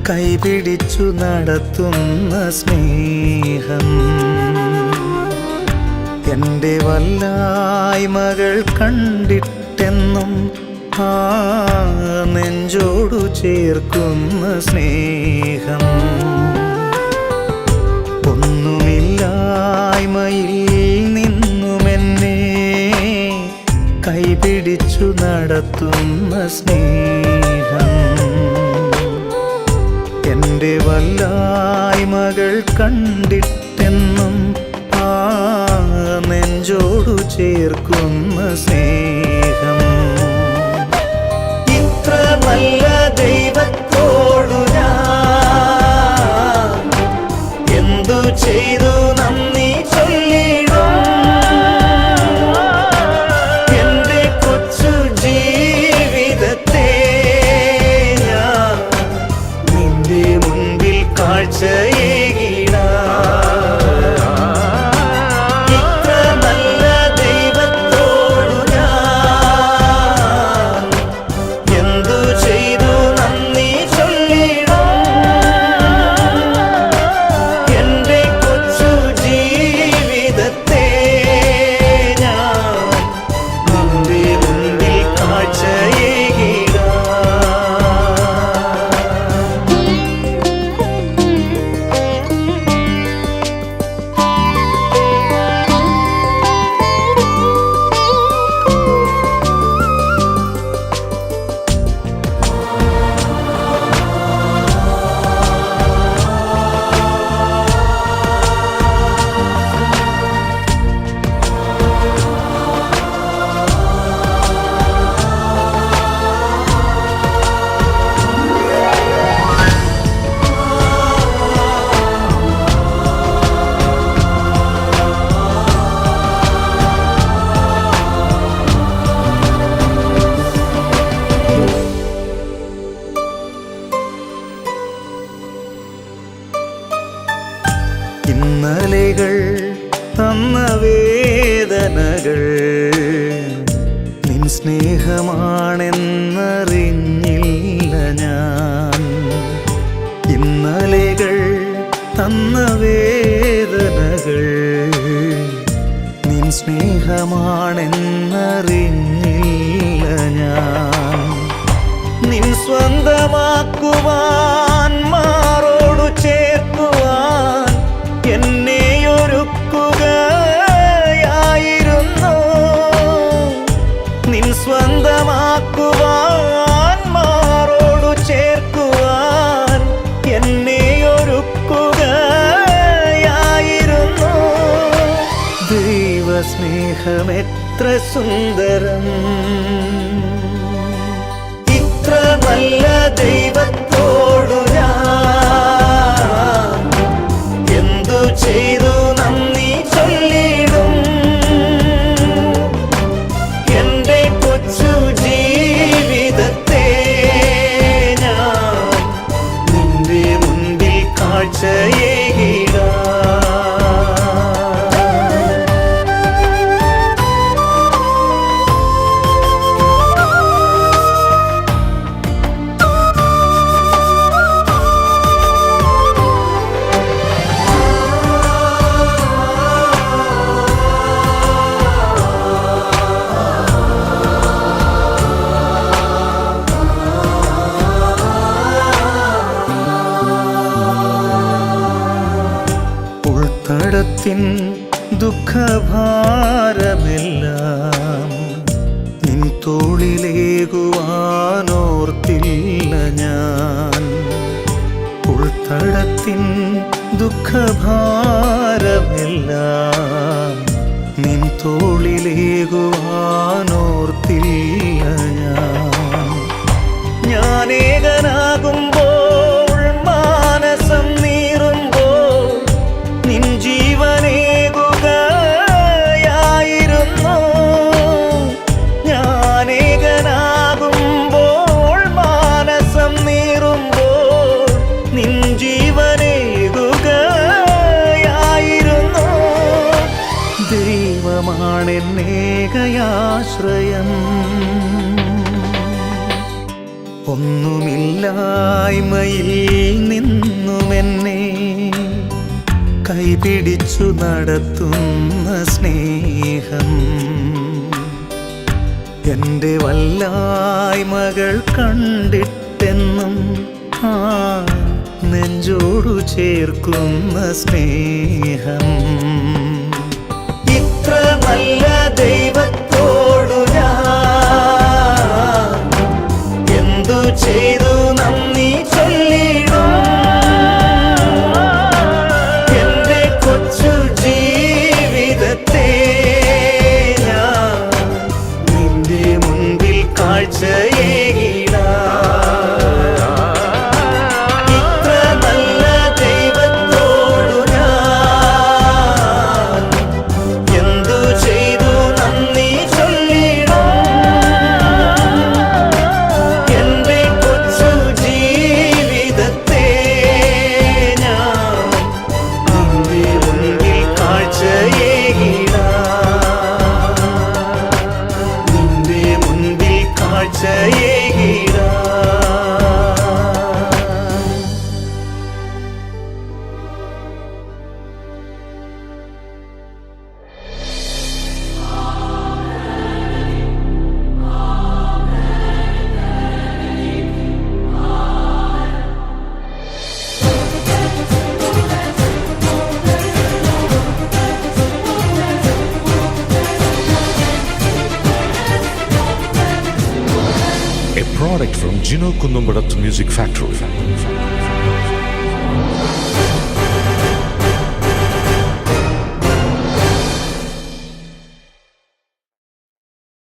കൈപിടിച്ചു നടത്തുന്ന സ്നേഹം. എൻ്റെ വല്ലായ്മകൾ കണ്ടിട്ടെന്നും ആ നെഞ്ചോടു ചേർക്കുന്ന സ്നേഹം. ഒന്നുമില്ലായ്മയിൽ നിന്നുമെന്നെ കൈപിടിച്ചു നടത്തുന്ന സ്നേഹം. എൻ്റെ വല്ലായ്മകൾ കണ്ടിട്ടെന്നും ആ നെഞ്ചോടു ചേർക്കുന്ന സ്നേഹം. ഇത്ര നല്ല ദൈവത്തോടു ഞാൻ എന്തു ചെയ്തു നന്ദി ചൊല്ലിടും. എൻ്റെ കൊച്ചു ജീവിതത്തെ ഞാൻ നിന്റെ മുൻപിൽ കാഴ്ചയേകിടാം. ഇന്നലെകൾ തന്ന വേദനകൾ നിൻ സ്നേഹമാണെന്നറിഞ്ഞില്ല ഞാൻ. ഇന്നലെകൾ തന്ന വേദനകൾ നിൻ സ്നേഹമാണെന്നറിഞ്ഞില്ല ഞാൻ. നിൻ സ്വന്തമാക്കുവാൻ മാറോടു ചേർക്കുവാൻ എന്നെയൊരുക്കുകയായിരുന്നു. നിൻ സ്വന്തമാക്കുവാൻ മാറോടു ചേർക്കുവാൻ എന്നെയൊരുക്കുകയായിരുന്നു. ദൈവസ്നേഹമെത്ര സുന്ദരം. ഇത്ര നല്ല ദൈവത്തോടു ഞാൻ എന്തു ചെയ്തു നന്ദി ചൊല്ലിടും. എൻ്റെ കൊച്ചു ജീവിതത്തെ ഞാൻ നിന്റെ മുൻപിൽ കാഴ്ചയേകിടാം. ഉൾത്തടത്തിൻ ദുഃഖഭാരമെല്ലാം നിൻ തോളിലേകുവാനോർത്തില്ല ഞാൻ. ഉൾത്തടത്തിൻ ദുഃഖഭാരമെല്ലാം നിൻ തോളിലേകുവാനോർത്തില്ല ഞാൻ. ഞാനേകനാകുമ്പോൾ മാനസം നീറുമ്പോൾ നിൻ ജീവനേകുകയായിരുന്നു. ഞാനേകനാകുമ്പോൾ മാനസം നീറുമ്പോൾ നിൻ ജീവനേകുകയായിരുന്നു. ദൈവമാണെന്നേകയാശ്രയം. ഒന്നുമില്ലായ്മയിൽ നിന്നുമെന്നെ കൈപിടിച്ചു നടത്തുന്ന സ്നേഹം, എൻ്റെ വല്ലായ്മകൾ കണ്ടിട്ടെന്നും ആ നെഞ്ചോടു ചേർക്കുന്ന സ്നേഹം. ഇത്ര നല്ല ദൈവത്തോടു ഞാൻ എന്തു ചെയ്തു നന്ദി ചൊല്ലിടും. എൻ്റെ കൊച്ചു ജീവിതത്തെ ഞാൻ നിന്റെ മുൻപിൽ കാഴ്ചയേകിടാം. A product from Gino Kunumbarat Music Factory.